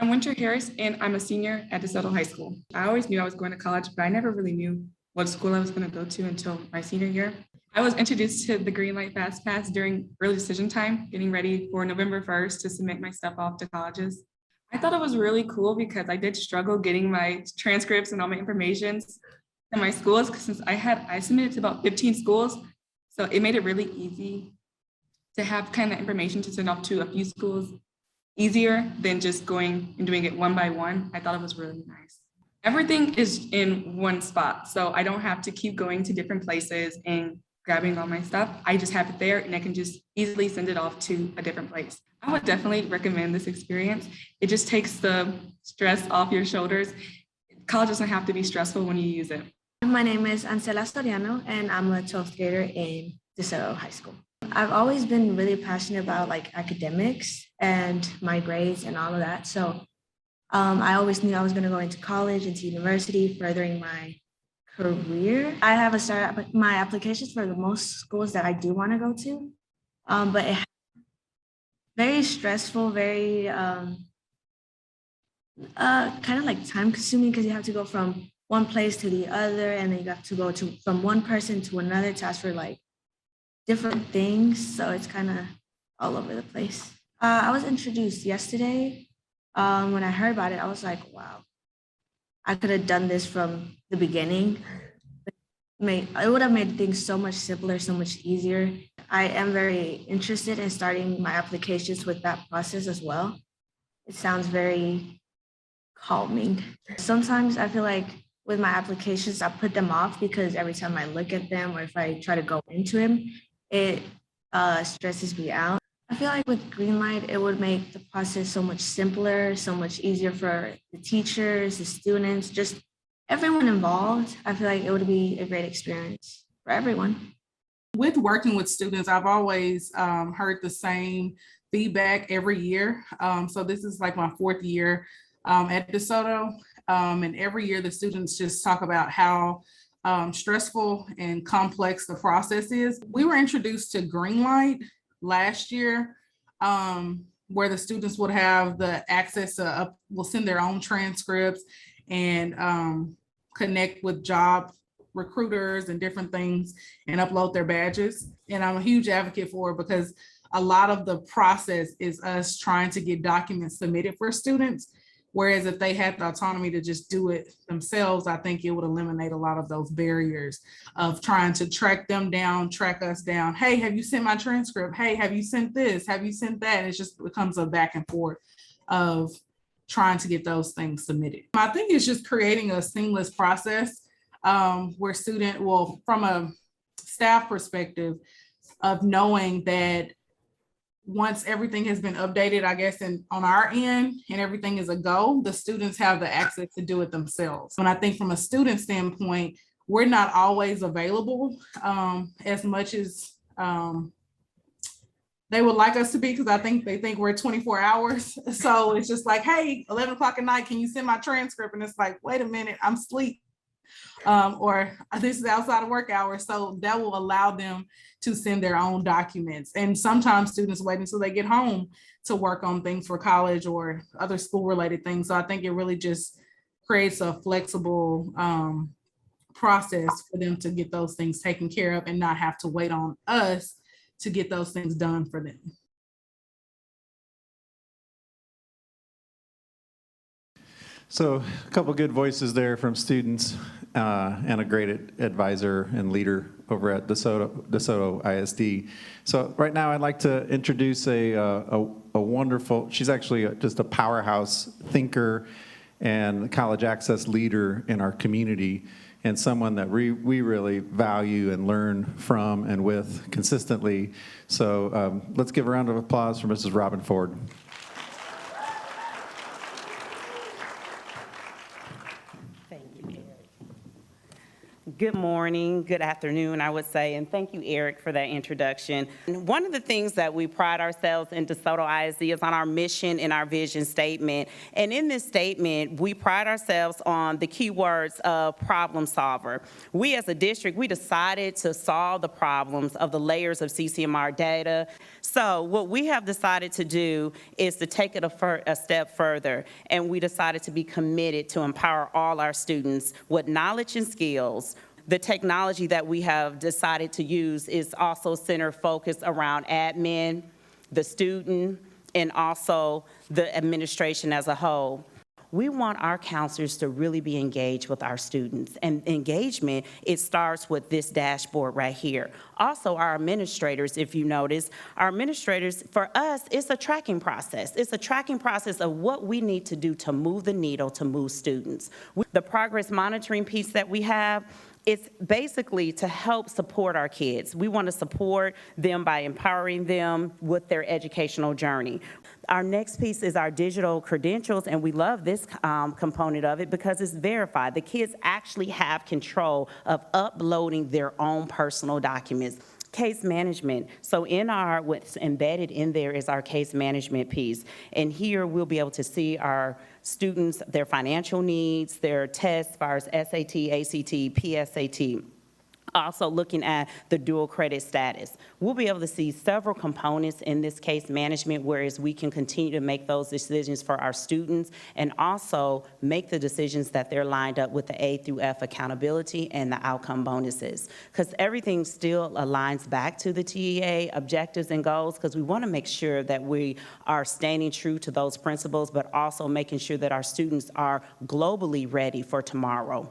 I'm Winter Harris, and I'm a senior at Desoto High School. I always knew I was going to college, but I never really knew what school I was going to go to until my senior year. I was introduced to the Green Light Fast Pass during early decision time, getting ready for November 1st to submit my stuff off to colleges. I thought it was really cool because I did struggle getting my transcripts and all my information to my schools since I submitted to about 15 schools. So it made it really easy to have kind of information to send off to a few schools easier than just going and doing it one by one. I thought it was really nice. Everything is in one spot, so I don't have to keep going to different places and grabbing all my stuff. I just have it there and I can just easily send it off to a different place. I would definitely recommend this experience. It just takes the stress off your shoulders. College doesn't have to be stressful when you use it. My name is Soriano, and I'm a 12th grader in Desoto High School. I've always been really passionate about academics and my grades and all of that. So I always knew I was going to go into college, into university, furthering my career. I have started my applications for the most schools that I do want to go to, but it's very stressful, very kind of time consuming because you have to go from one place to the other, and then you have to go from one person to another to ask for different things. So it's kind of all over the place. I was introduced yesterday. When I heard about it, I was like, wow, I could have done this from the beginning. It would have made things so much simpler, so much easier. I am very interested in starting my applications with that process as well. It sounds very calming. Sometimes I feel like with my applications, I put them off because every time I look at them or if I try to go into them, it stresses me out. I feel like with Greenlight, it would make the process so much simpler, so much easier for the teachers, the students, just everyone involved. I feel like it would be a great experience for everyone. With working with students, I've always heard the same feedback every year. So this is my 4th year at Desoto. And every year the students just talk about how stressful and complex the process is. We were introduced to Greenlight last year, where the students would have the access to will send their own transcripts and connect with job recruiters and different things and upload their badges. And I'm a huge advocate for it because a lot of the process is us trying to get documents submitted for students. Whereas if they had the autonomy to just do it themselves, I think it would eliminate a lot of those barriers of trying to track them down, track us down. Hey, have you sent my transcript? Hey, have you sent this? Have you sent that? It just becomes a back and forth of trying to get those things submitted. I think it's just creating a seamless process where from a staff perspective of knowing that once everything has been updated, I guess, and on our end and everything is a go, the students have the access to do it themselves. And I think from a student standpoint, we're not always available as much as they would like us to be, because I think they think we're 24 hours. So it's just hey, 11 o'clock at night, can you send my transcript? And it's wait a minute, I'm asleep. Or this is outside of work hours. So that will allow them to send their own documents. And sometimes students wait until they get home to work on things for college or other school related things. So I think it really just creates a flexible process for them to get those things taken care of and not have to wait on us to get those things done for them. So a couple good voices there from students and a great advisor and leader over at Desoto ISD. So right now I'd like to introduce a wonderful, she's actually just a powerhouse thinker and college access leader in our community, and someone that we really value and learn from and with consistently. So let's give a round of applause for Mrs. Robin Ford. Good morning, good afternoon, I would say, and thank you, Eric, for that introduction. And one of the things that we pride ourselves in DeSoto ISD is on our mission and our vision statement. And in this statement, we pride ourselves on the key words of problem solver. We as a district, we decided to solve the problems of the layers of CCMR data. So what we have decided to do is to take it a step further, and we decided to be committed to empower all our students with knowledge and skills. The technology that we have decided to use is also center focused around admin, the student, and also the administration as a whole. We want our counselors to really be engaged with our students. And engagement, it starts with this dashboard right here. Also, our administrators, if you notice, our administrators, for us, it's a tracking process. It's a tracking process of what we need to do to move the needle, to move students. The progress monitoring piece that we have, it's basically to help support our kids. We want to support them by empowering them with their educational journey. Our next piece is our digital credentials, and we love this component of it because it's verified. The kids actually have control of uploading their own personal documents. Case management. So what's embedded in there is our case management piece. And here we'll be able to see our students, their financial needs, their tests as far as SAT, ACT, PSAT. Also looking at the dual credit status. We'll be able to see several components in this case management, whereas we can continue to make those decisions for our students and also make the decisions that they're lined up with the A through F accountability and the outcome bonuses. Because everything still aligns back to the TEA objectives and goals, because we want to make sure that we are standing true to those principles, but also making sure that our students are globally ready for tomorrow.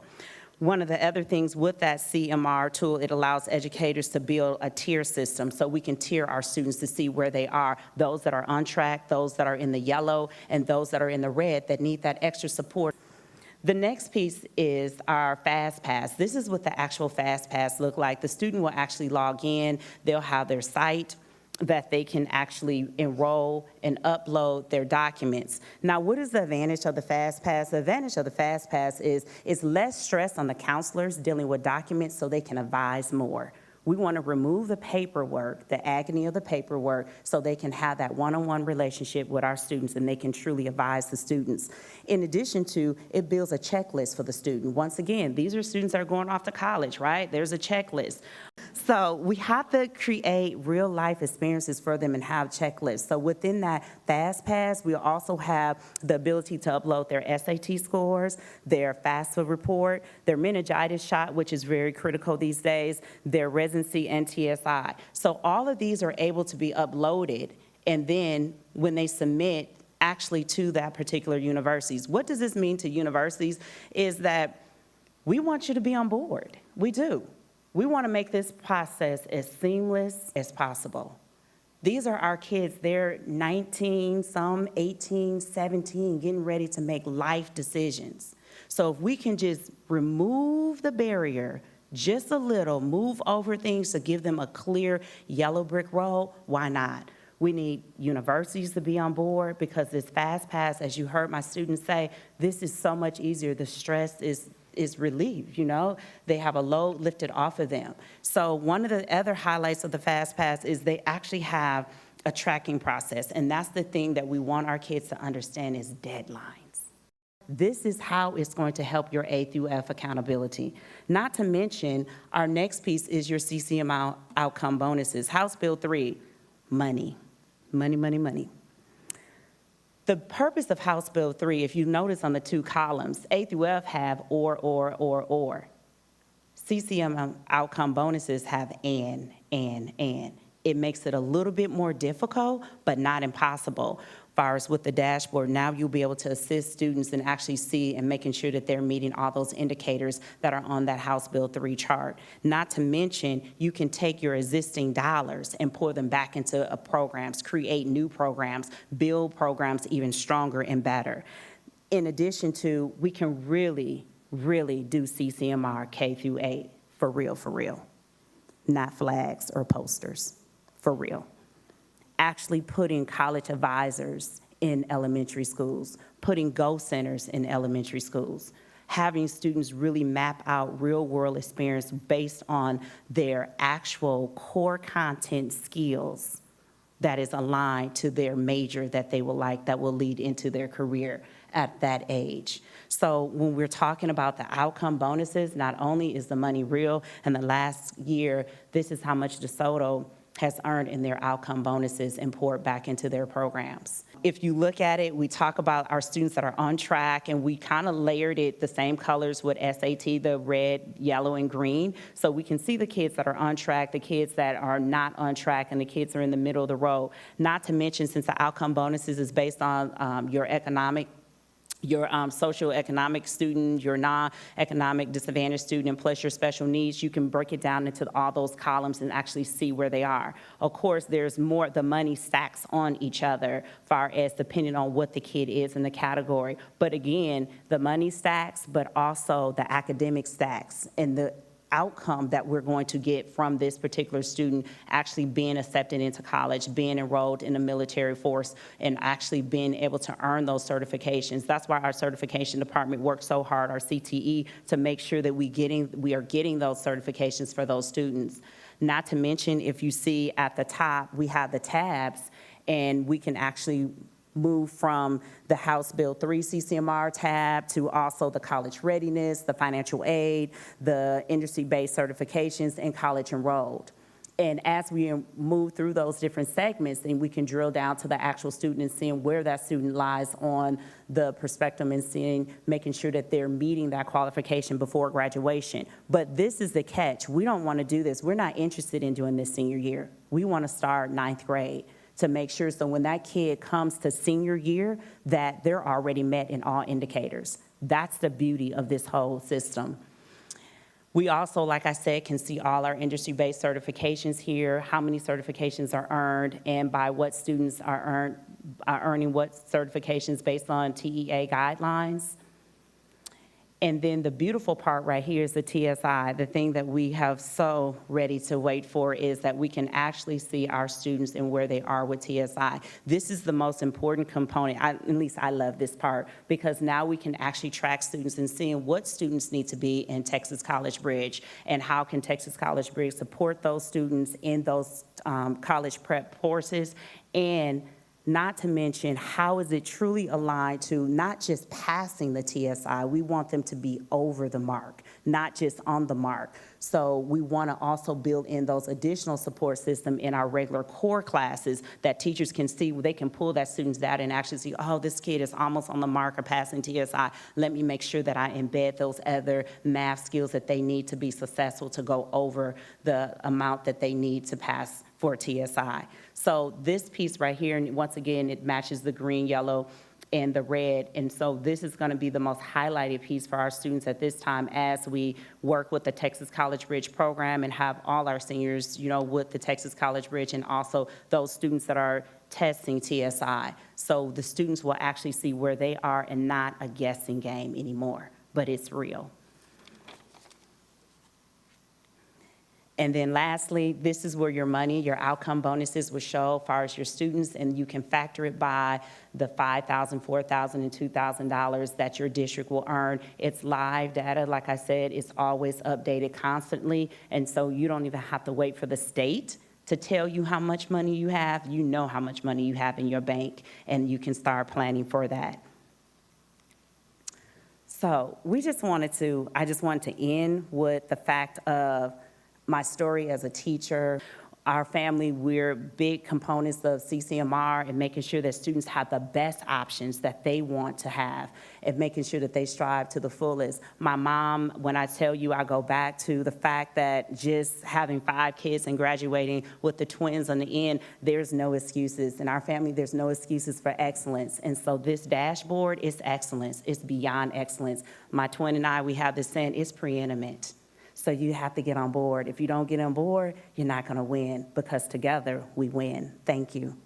One of the other things with that CMR tool, it allows educators to build a tier system so we can tier our students to see where they are, those that are on track, those that are in the yellow, and those that are in the red that need that extra support. The next piece is our FastPass. This is what the actual FastPass look like. The student will actually log in, they'll have their site that they can actually enroll and upload their documents. Now, what is the advantage of the FastPass? The advantage of the FastPass is less stress on the counselors dealing with documents so they can advise more. We want to remove the paperwork, the agony of the paperwork, so they can have that one-on-one relationship with our students and they can truly advise the students. In addition to, it builds a checklist for the student. Once again, these are students that are going off to college, right? There's a checklist. So we have to create real life experiences for them and have checklists. So within that FastPass, we'll also have the ability to upload their SAT scores, their FAFSA report, their meningitis shot, which is very critical these days, their residency and TSI. So all of these are able to be uploaded, and then when they submit actually to that particular universities. What does this mean to universities is that we want you to be on board. We do. We want to make this process as seamless as possible. These are our kids. They're 19, some 18, 17, getting ready to make life decisions. So if we can just remove the barrier just a little, move over things to give them a clear yellow brick road, why not? We need universities to be on board because this FastPass, as you heard my students say, this is so much easier. The stress is relieved, you know? They have a load lifted off of them. So one of the other highlights of the FastPass is they actually have a tracking process, and that's the thing that we want our kids to understand is deadlines. This is how it's going to help your A through F accountability. Not to mention, our next piece is your CCM outcome bonuses. House Bill 3, money, money, money, money. The purpose of House Bill 3, if you notice on the two columns, A through F have or. CCM outcome bonuses have and. It makes it a little bit more difficult, but not impossible. As far as with the dashboard, now you'll be able to assist students and actually see and making sure that they're meeting all those indicators that are on that House Bill 3 chart. Not to mention, you can take your existing dollars and pour them back into programs, create new programs, build programs even stronger and better. In addition to, we can really do CCMR K through 8 for real, not flags or posters, for real. Actually putting college advisors in elementary schools, putting Go Centers in elementary schools, having students really map out real-world experience based on their actual core content skills that is aligned to their major that they will like, that will lead into their career at that age. So when we're talking about the outcome bonuses, not only is the money real, and the last year, this is how much DeSoto has earned in their outcome bonuses and poured back into their programs. If you look at it, we talk about our students that are on track, and we kind of layered it the same colors with SAT, the red, yellow, and green. So we can see the kids that are on track, the kids that are not on track, and the kids are in the middle of the road. Not to mention, since the outcome bonuses is based on your socioeconomic student, your non-economic disadvantaged student, and plus your special needs, you can break it down into all those columns and actually see where they are. Of course, there's more, the money stacks on each other, far as depending on what the kid is in the category. But again, the money stacks, but also the academic stacks, and the outcome that we're going to get from this particular student actually being accepted into college, being enrolled in the military force, and actually being able to earn those certifications. That's why our certification department works so hard, our CTE, to make sure that we are getting those certifications for those students. Not to mention, if you see at the top, we have the tabs, and we can actually move from the House Bill 3 CCMR tab to also the college readiness, the financial aid, the industry-based certifications, and college enrolled. And as we move through those different segments, then we can drill down to the actual student and seeing where that student lies on the spectrum, and making sure that they're meeting that qualification before graduation. But this is the catch. We don't want to do this. We're not interested in doing this senior year. We want to start ninth grade, to make sure so when that kid comes to senior year, that they're already met in all indicators. That's the beauty of this whole system. We also, like I said, can see all our industry-based certifications here, how many certifications are earned, and by what students are earning what certifications based on TEA guidelines. And then the beautiful part right here is the TSI. The thing that we have so ready to wait for is that we can actually see our students and where they are with TSI. This is the most important component. At least I love this part, because now we can actually track students and seeing what students need to be in Texas College Bridge, and how can Texas College Bridge support those students in those college prep courses, and not to mention, how is it truly aligned to not just passing the TSI, we want them to be over the mark, not just on the mark. So we want to also build in those additional support system in our regular core classes that teachers can see. They can pull that student's data and actually see, oh, this kid is almost on the mark of passing TSI. Let me make sure that I embed those other math skills that they need to be successful to go over the amount that they need to pass for TSI. So this piece right here, and once again, it matches the green, yellow, and the red. And so this is going to be the most highlighted piece for our students at this time as we work with the Texas College Bridge program and have all our seniors, with the Texas College Bridge, and also those students that are testing TSI. So the students will actually see where they are, and not a guessing game anymore, but it's real. And then lastly, this is where your money, your outcome bonuses will show as far as your students, and you can factor it by the $5,000, $4,000, and $2,000 that your district will earn. It's live data. Like I said, it's always updated constantly, and so you don't even have to wait for the state to tell you how much money you have. You know how much money you have in your bank, and you can start planning for that. So I just wanted to end with the fact of my story as a teacher. Our family, we're big components of CCMR and making sure that students have the best options that they want to have, and making sure that they strive to the fullest. My mom, when I tell you, I go back to the fact that just having 5 kids and graduating with the twins on the end, there's no excuses. In our family, there's no excuses for excellence. And so this dashboard is excellence. It's beyond excellence. My twin and I, we have this saying, it's preeminent. So you have to get on board. If you don't get on board, you're not going to win, because together we win. Thank you.